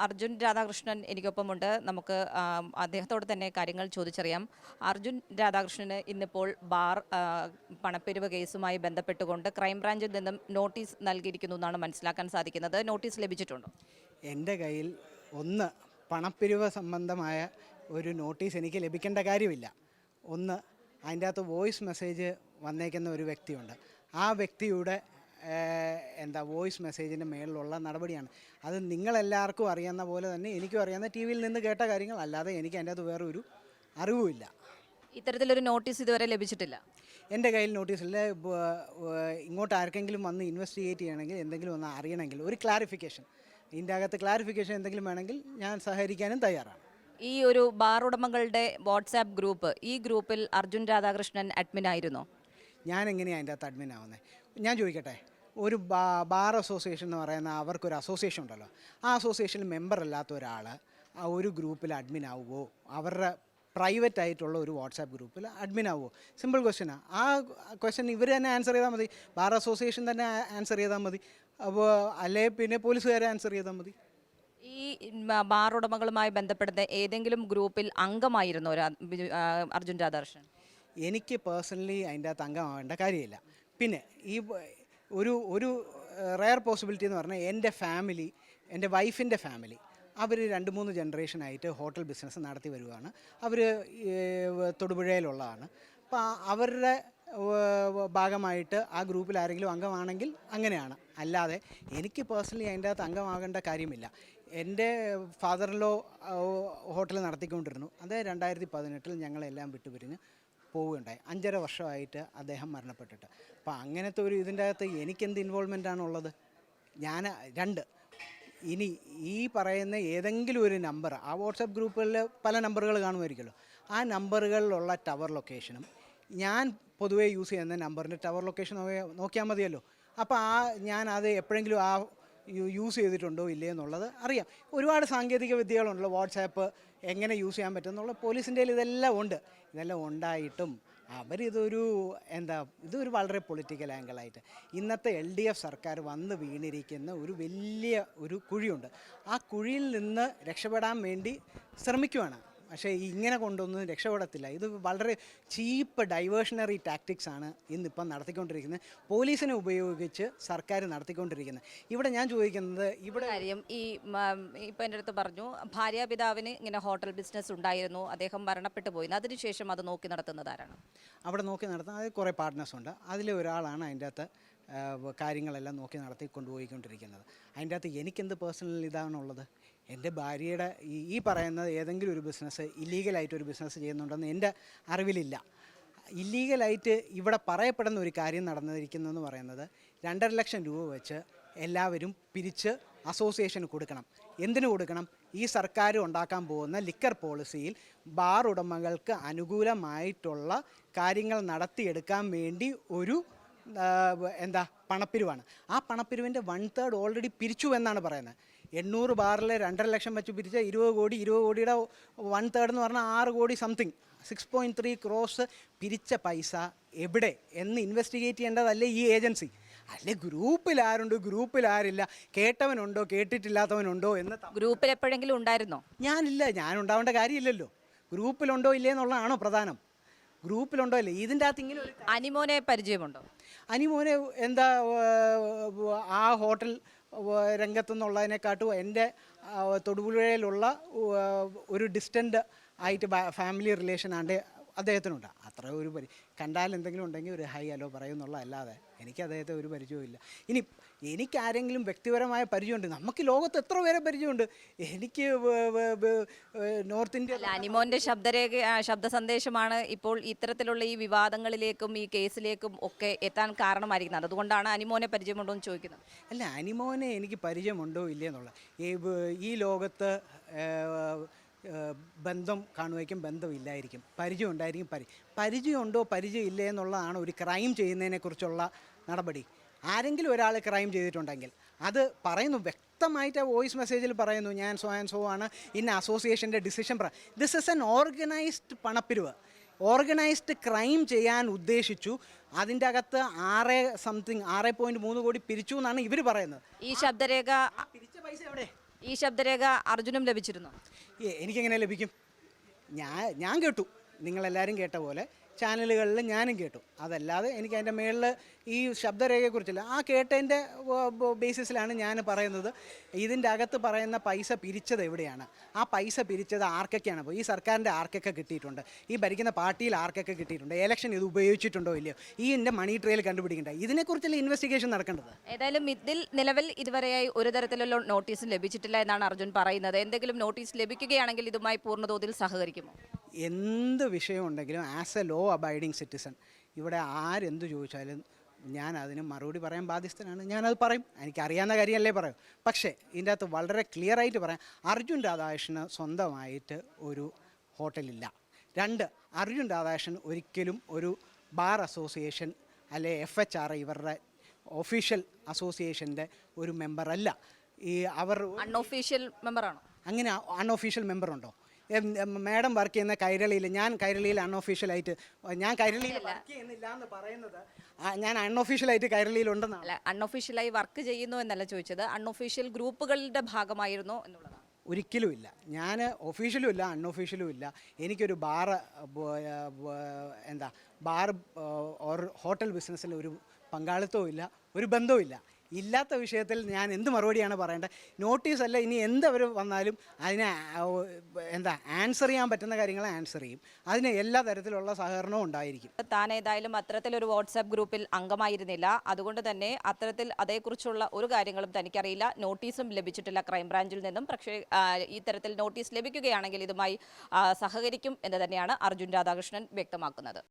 അർജുൻ രാധാകൃഷ്ണൻ എനിക്കൊപ്പമുണ്ട്. നമുക്ക് അദ്ദേഹത്തോട് തന്നെ കാര്യങ്ങൾ ചോദിച്ചറിയാം. അർജുൻ രാധാകൃഷ്ണന് ഇന്നിപ്പോൾ ബാർ പണപ്പിരിവ് കേസുമായി ബന്ധപ്പെട്ടുകൊണ്ട് ക്രൈംബ്രാഞ്ചിൽ നിന്നും നോട്ടീസ് നൽകിയിരിക്കുന്നു എന്നാണ് മനസ്സിലാക്കാൻ സാധിക്കുന്നത്. നോട്ടീസ് ലഭിച്ചിട്ടുണ്ടോ? എൻ്റെ കയ്യിൽ ഒന്ന് പണപ്പിരിവ് സംബന്ധമായ ഒരു നോട്ടീസ് എനിക്ക് ലഭിക്കേണ്ട കാര്യമില്ല. ഒന്ന് അതിൻ്റെ അകത്ത് വോയിസ് മെസ്സേജ് വന്നേക്കുന്ന ഒരു വ്യക്തിയുണ്ട്. ആ വ്യക്തിയുടെ വോയിസ് മെസ്സേജിൻ്റെ മേളിലുള്ള നടപടിയാണ്. അത് നിങ്ങളെല്ലാവർക്കും അറിയാവുന്ന പോലെ തന്നെ എനിക്കും അറിയാവുന്ന ടി വിയിൽ നിന്ന് കേട്ട കാര്യങ്ങൾ, അല്ലാതെ എനിക്ക് അതിൻ്റെ അകത്ത് വേറൊരു അറിവുമില്ല. ഇത്തരത്തിലൊരു നോട്ടീസ് ഇതുവരെ ലഭിച്ചിട്ടില്ല. എൻ്റെ കയ്യിൽ നോട്ടീസില്ല. ഇങ്ങോട്ട് ആർക്കെങ്കിലും വന്ന് ഇൻവെസ്റ്റിഗേറ്റ് ചെയ്യണമെങ്കിൽ, എന്തെങ്കിലും ഒന്ന് അറിയണമെങ്കിൽ, ഒരു ക്ലാരിഫിക്കേഷൻ, ഇതിൻ്റെ അകത്ത് ക്ലാരിഫിക്കേഷൻ എന്തെങ്കിലും വേണമെങ്കിൽ ഞാൻ സഹകരിക്കാനും തയ്യാറാണ്. ഈ ഒരു ബാർ ഉടമകളുടെ വാട്സാപ്പ് ഗ്രൂപ്പ്, ഈ ഗ്രൂപ്പിൽ അർജുൻ രാധാകൃഷ്ണൻ അഡ്മിൻ ആയിരുന്നോ? ഞാൻ എങ്ങനെയാണ് അതിൻ്റെ അകത്ത് അഡ്മിൻ ആവുന്നത്? ഞാൻ ചോദിക്കട്ടെ, ഒരു ബാർ അസോസിയേഷൻ എന്ന് പറയുന്ന അവർക്കൊരു അസോസിയേഷൻ ഉണ്ടല്ലോ, ആ അസോസിയേഷനിൽ മെമ്പർ അല്ലാത്ത ഒരാൾ ആ ഒരു ഗ്രൂപ്പിൽ അഡ്മിൻ ആവുമോ? അവരുടെ പ്രൈവറ്റ് ആയിട്ടുള്ള ഒരു വാട്സാപ്പ് ഗ്രൂപ്പിൽ അഡ്മിൻ ആവുമോ? സിമ്പിൾ ക്വസ്റ്റ്യനാണ്. ആ ക്വസ്റ്റ്യൻ ഇവർ തന്നെ ആൻസർ ചെയ്താൽ മതി. ബാർ അസോസിയേഷൻ തന്നെ ആൻസർ ചെയ്താൽ മതി. അപ്പോൾ അല്ലേ പിന്നെ പോലീസുകാരെ ആൻസർ ചെയ്താൽ മതി. ഈ ബാർ ഉടമകളുമായി ബന്ധപ്പെടുന്ന ഏതെങ്കിലും ഗ്രൂപ്പിൽ അംഗമായിരുന്നോ അർജുൻ രാധാകൃഷ്ണൻ? എനിക്ക് പേഴ്സണലി അതിൻ്റെ അകത്ത് അംഗമാവേണ്ട കാര്യമില്ല. പിന്നെ ഈ ഒരു റെയർ പോസിബിലിറ്റി എന്ന് പറഞ്ഞാൽ എൻ്റെ ഫാമിലി, എൻ്റെ വൈഫിൻ്റെ ഫാമിലി, അവർ 2-3 ജനറേഷനായിട്ട് ഹോട്ടൽ ബിസിനസ് നടത്തി വരുവാണ്. അവർ തൊടുപുഴയിലുള്ളതാണ്. അപ്പോൾ അവരുടെ ഭാഗമായിട്ട് ആ ഗ്രൂപ്പിൽ ആരെങ്കിലും അംഗമാണെങ്കിൽ അങ്ങനെയാണ്. അല്ലാതെ എനിക്ക് പേഴ്സണലി അതിൻ്റെ അകത്ത് അംഗമാകേണ്ട കാര്യമില്ല. എൻ്റെ ഫാദറിലോ ഹോട്ടൽ നടത്തിക്കൊണ്ടിരുന്നു. അത് 2018 ഞങ്ങളെല്ലാം വിട്ടുപിരിഞ്ഞ് പോവുകയുണ്ടായി. 5.5 വർഷമായിട്ട് അദ്ദേഹം മരണപ്പെട്ടിട്ട്. അപ്പോൾ അങ്ങനത്തെ ഒരു ഇതിൻ്റെ അകത്ത് എനിക്കെന്ത് ഇൻവോൾവ്മെൻ്റ് ആണുള്ളത്? ഇനി ഈ പറയുന്ന ഏതെങ്കിലും ഒരു നമ്പർ, ആ വാട്സപ്പ് ഗ്രൂപ്പുകളിൽ പല നമ്പറുകൾ കാണുമായിരിക്കുമല്ലോ, ആ നമ്പറുകളിലുള്ള ടവർ ലൊക്കേഷനും ഞാൻ പൊതുവേ യൂസ് ചെയ്യുന്ന നമ്പറിൻ്റെ ടവർ ലൊക്കേഷൻ നോക്കിയാൽ മതിയല്ലോ. അപ്പോൾ ഞാൻ അത് എപ്പോഴെങ്കിലും യൂസ് ചെയ്തിട്ടുണ്ടോ ഇല്ലേ എന്നുള്ളത് അറിയാം. ഒരുപാട് സാങ്കേതിക വിദ്യകളുണ്ടല്ലോ, വാട്സാപ്പ് എങ്ങനെ യൂസ് ചെയ്യാൻ പറ്റും എന്നുള്ള പോലീസിൻ്റെ ഇതെല്ലാം ഉണ്ട്. ഇതെല്ലാം ഉണ്ടായിട്ടും ഇതൊരു വളരെ പൊളിറ്റിക്കൽ ആംഗിളായിട്ട് ഇന്നത്തെ LDF സർക്കാർ വന്ന് വീണിരിക്കുന്ന ഒരു വലിയ ഒരു കുഴിയുണ്ട്. ആ കുഴിയിൽ നിന്ന് രക്ഷപ്പെടാൻ വേണ്ടി ശ്രമിക്കുവാണ്. പക്ഷേ ഇങ്ങനെ കൊണ്ടൊന്നും രക്ഷപ്പെടത്തില്ല. ഇത് വളരെ ചീപ്പ് ഡൈവേഷണറി ടാക്ടിക്സ് ആണ് ഇന്നിപ്പം നടത്തിക്കൊണ്ടിരിക്കുന്നത്, പോലീസിനെ ഉപയോഗിച്ച് സർക്കാർ നടത്തിക്കൊണ്ടിരിക്കുന്നത്. ഇവിടെ ഞാൻ ചോദിക്കുന്നത്, ഇവിടെ കാര്യം ഇപ്പം എൻ്റെ അടുത്ത് പറഞ്ഞു, ഭാര്യാപിതാവിന് ഇങ്ങനെ ഹോട്ടൽ ബിസിനസ് ഉണ്ടായിരുന്നു, അദ്ദേഹം മരണപ്പെട്ടു പോയി. അതിനുശേഷം അത് നോക്കി നടത്തുന്നത് ആരാണ്? അവിടെ നോക്കി നടത്തുന്നത് അത് കുറേ പാർട്ട്നേഴ്സുണ്ട്. അതിലെ ഒരാളാണ് അതിൻ്റെ അകത്ത് കാര്യങ്ങളെല്ലാം നോക്കി നടത്തി കൊണ്ടുപോയിക്കൊണ്ടിരിക്കുന്നത്. അതിൻ്റെ അകത്ത് എനിക്കെന്ത് പേഴ്സണൽ ഇതാണുള്ളത്? എൻ്റെ ഭാര്യയുടെ ഈ പറയുന്ന ഏതെങ്കിലും ഒരു ബിസിനസ്, ഇല്ലീഗലായിട്ടൊരു ബിസിനസ് ചെയ്യുന്നുണ്ടെന്ന് എൻ്റെ അറിവിലില്ല. ഇല്ലീഗലായിട്ട് ഇവിടെ പറയപ്പെടുന്ന ഒരു കാര്യം നടന്നിരിക്കുന്നതെന്ന് പറയുന്നത് 2.5 ലക്ഷം രൂപ വെച്ച് എല്ലാവരും പിരിച്ച് അസോസിയേഷന് കൊടുക്കണം. എന്തിനു കൊടുക്കണം? ഈ സർക്കാർ ഉണ്ടാക്കാൻ പോകുന്ന ലിക്കർ പോളിസിയിൽ ബാർ ഉടമകൾക്ക് അനുകൂലമായിട്ടുള്ള കാര്യങ്ങൾ നടത്തിയെടുക്കാൻ വേണ്ടി ഒരു പണപ്പിരിവാണ്. ആ പണപ്പിരിവിൻ്റെ 1/3 ഓൾറെഡി പിരിച്ചു എന്നാണ് പറയുന്നത്. 800 ബാറിൽ 2.5 ലക്ഷം വെച്ച് പിരിച്ച 20 കോടി, 20 കോടിയുടെ 1/3 എന്ന് പറഞ്ഞാൽ 6 കോടി സംതിങ്, 6.3 crores പിരിച്ച പൈസ എവിടെ എന്ന് ഇൻവെസ്റ്റിഗേറ്റ് ചെയ്യേണ്ടതല്ലേ ഈ ഏജൻസി? അല്ലെ ഗ്രൂപ്പിൽ ആരുണ്ട്, ഗ്രൂപ്പിൽ ആരില്ല, കേട്ടവനുണ്ടോ കേട്ടിട്ടില്ലാത്തവനുണ്ടോ എന്ന്. ഗ്രൂപ്പിൽ എപ്പോഴെങ്കിലും ഉണ്ടായിരുന്നോ? ഞാനില്ല, ഞാനുണ്ടാവേണ്ട കാര്യമില്ലല്ലോ. ഗ്രൂപ്പിലുണ്ടോ ഇല്ലേ എന്നുള്ളതാണോ പ്രധാനം? ഗ്രൂപ്പിലുണ്ടോ ഇല്ലേ? ഇതിൻ്റെ അകത്ത് ഇങ്ങനെ അനിമോനെ പരിചയമുണ്ടോ? അനിമോനെ ആ ഹോട്ടൽ രംഗത്തുനിന്നുള്ളതിനെക്കാട്ടും എൻ്റെ തൊടുപുഴയിലുള്ള ഒരു ഡിസ്റ്റൻ്റ് ആയിട്ട് ഫാമിലി റിലേഷനാണ്ട് അദ്ദേഹത്തിനുണ്ട്. അത്ര ഒരു കണ്ടാൽ എന്തെങ്കിലും ഉണ്ടെങ്കിൽ ഒരു ഹൈ ഹലോ പറയുന്നുള്ള അല്ലാതെ എനിക്ക് അദ്ദേഹത്തെ ഒരു പരിചയമില്ല. ഇനി എനിക്ക് ആരെങ്കിലും വ്യക്തിപരമായ പരിചയമുണ്ട്? നമുക്ക് ലോകത്ത് എത്ര പേരെ പരിചയമുണ്ട്. എനിക്ക് നോർത്ത് ഇന്ത്യ അനിമോൻ്റെ ശബ്ദ സന്ദേശമാണ് ഇപ്പോൾ ഇത്തരത്തിലുള്ള ഈ വിവാദങ്ങളിലേക്കും ഈ കേസിലേക്കും ഒക്കെ എത്താൻ കാരണമായിരിക്കുന്നത്. അതുകൊണ്ടാണ് അനിമോനെ പരിചയമുണ്ടോ എന്ന് ചോദിക്കുന്നത്. അല്ല, അനിമോനെ എനിക്ക് പരിചയമുണ്ടോ ഇല്ലേ എന്നുള്ള ഈ ലോകത്ത് ബന്ധം കാണുമായിരിക്കും, ബന്ധമില്ലായിരിക്കും, പരിചയം ഉണ്ടായിരിക്കും. പരിചയമുണ്ടോ പരിചയമില്ലേ എന്നുള്ളതാണ് ഒരു ക്രൈം ചെയ്യുന്നതിനെക്കുറിച്ചുള്ള നടപടി. ആരെങ്കിലും ഒരാൾ ക്രൈം ചെയ്തിട്ടുണ്ടെങ്കിൽ അത് പറയുന്നു, വ്യക്തമായിട്ട് വോയിസ് മെസ്സേജിൽ പറയുന്നു, ഞാൻ സോ ആൻഡ് സോ ആണ്, ഇന്ന അസോസിയേഷൻ്റെ decision this is an organised പണപ്പിരിവ്. ഓർഗനൈസ്ഡ് ക്രൈം ചെയ്യാൻ ഉദ്ദേശിച്ചു. അതിൻ്റെ അകത്ത് 6.3 കോടി പിരിച്ചു എന്നാണ് ഇവർ പറയുന്നത്. ഈ ശബ്ദരേഖ പിരിച്ച പൈസ എവിടെ? ഈ ശബ്ദരേഖ അർജുനും ലഭിച്ചിരുന്നു. എനിക്കെങ്ങനെ ലഭിക്കും? ഞാൻ കേട്ടു, നിങ്ങളെല്ലാവരും കേട്ട പോലെ ചാനലുകളിൽ ഞാനും കേട്ടു. അതല്ലാതെ എനിക്ക് അതിൻ്റെ മേളിൽ ഈ ശബ്ദരേഖയെക്കുറിച്ചില്ല. ആ കേട്ടതിൻ്റെ ബേസിസിലാണ് ഞാൻ പറയുന്നത്. ഇതിൻ്റെ അകത്ത് പറയുന്ന പൈസ പിരിച്ചത് എവിടെയാണ്, ആ പൈസ പിരിച്ചത് ആർക്കൊക്കെയാണ്? അപ്പോൾ ഈ സർക്കാരിൻ്റെ ആർക്കൊക്കെ കിട്ടിയിട്ടുണ്ട്, ഈ ഭരിക്കുന്ന പാർട്ടിയിൽ ആർക്കൊക്കെ കിട്ടിയിട്ടുണ്ട്, ഇലക്ഷൻ ഇത് ഉപയോഗിച്ചിട്ടുണ്ടോ ഇല്ലയോ, ഈ എൻ്റെ മണി ട്രെയിൽ കണ്ടുപിടിക്കേണ്ട, ഇതിനെക്കുറിച്ചുള്ള ഇൻവെസ്റ്റിഗേഷൻ നടക്കേണ്ടത്. ഏതായാലും ഇതിൽ നിലവിൽ ഇതുവരെയായി ഒരു തരത്തിലുള്ള നോട്ടീസ് ലഭിച്ചിട്ടില്ല എന്നാണ് അർജുൻ പറയുന്നത്. എന്തെങ്കിലും നോട്ടീസ് ലഭിക്കുകയാണെങ്കിൽ ഇതുമായി പൂർണ്ണതോതിൽ സഹകരിക്കുമോ? എന്ത് വിഷയമുണ്ടെങ്കിലും as a law abiding citizen ഇവിടെ ആരെന്ത് ചോദിച്ചാലും ഞാൻ അതിന് മറുപടി പറയാൻ ബാധ്യസ്ഥനാണ്. ഞാനത് പറയും, എനിക്കറിയാവുന്ന കാര്യമല്ലേ പറയും. പക്ഷേ ഇതിൻ്റെ അകത്ത് വളരെ ക്ലിയറായിട്ട് പറയാം, അർജുൻ രാധാകൃഷ്ണന് സ്വന്തമായിട്ട് ഒരു ഹോട്ടലില്ല. 2, അർജുൻ രാധാകൃഷ്ണൻ ഒരിക്കലും ഒരു ബാർ അസോസിയേഷൻ അല്ലെ FHR ഇവരുടെ ഒഫീഷ്യൽ അസോസിയേഷൻ്റെ ഒരു മെമ്പറല്ല. ഈ അവർ അൺഒഫീഷ്യൽ മെമ്പറാണോ? അങ്ങനെ അൺഒഫീഷ്യൽ മെമ്പറുണ്ടോ? മാഡം വർക്ക് ചെയ്യുന്ന കൈരളിയിൽ, ഞാൻ കൈരളിയിൽ അൺഒഫീഷ്യലായിട്ട്, ഞാൻ കൈരളിയിൽ വർക്ക് ചെയ്യുന്നില്ല എന്ന് പറയുന്നത് ഞാൻ അൺഒഫീഷ്യലായിട്ട് കൈരളിയിലുണ്ടെന്നാണ്. അല്ല, അൺഒഫീഷ്യലായി വർക്ക് ചെയ്യുന്നു എന്നല്ല ചോദിച്ചത്, അൺഒഫീഷ്യൽ ഗ്രൂപ്പുകളുടെ ഭാഗമായിരുന്നോ എന്നുള്ളതാണ്. ഒരിക്കലും ഇല്ല. ഞാൻ ഒഫീഷ്യലും ഇല്ല അൺഒഫീഷ്യലും ഇല്ല. എനിക്കൊരു ബാർ ഓർ ഹോട്ടൽ ബിസിനസ്സിൽ ഒരു പങ്കാളിത്തവും ഇല്ല, ഒരു ബന്ധവും ഇല്ല. ഇല്ലാത്ത വിഷയത്തിൽ ഞാൻ എന്ത് മറുപടിയാണ് പറയേണ്ടത്? നോട്ടീസല്ല, ഇനി എന്തവർ വന്നാലും അതിനെ ആൻസർ ചെയ്യാൻ പറ്റുന്ന കാര്യങ്ങൾ ആൻസർ ചെയ്യും. അതിന് എല്ലാ തരത്തിലുള്ള സഹകരണവും ഉണ്ടായിരിക്കും. താൻ ഏതായാലും അത്തരത്തിലൊരു വാട്സാപ്പ് ഗ്രൂപ്പിൽ അംഗമായിരുന്നില്ല, അതുകൊണ്ട് തന്നെ അത്തരത്തിൽ അതേക്കുറിച്ചുള്ള ഒരു കാര്യങ്ങളും തനിക്കറിയില്ല. നോട്ടീസും ലഭിച്ചിട്ടില്ല ക്രൈംബ്രാഞ്ചിൽ നിന്നും. പക്ഷേ ഈ തരത്തിൽ നോട്ടീസ് ലഭിക്കുകയാണെങ്കിൽ ഇതുമായി സഹകരിക്കും എന്ന് തന്നെയാണ് അർജുൻ രാധാകൃഷ്ണൻ വ്യക്തമാക്കുന്നത്.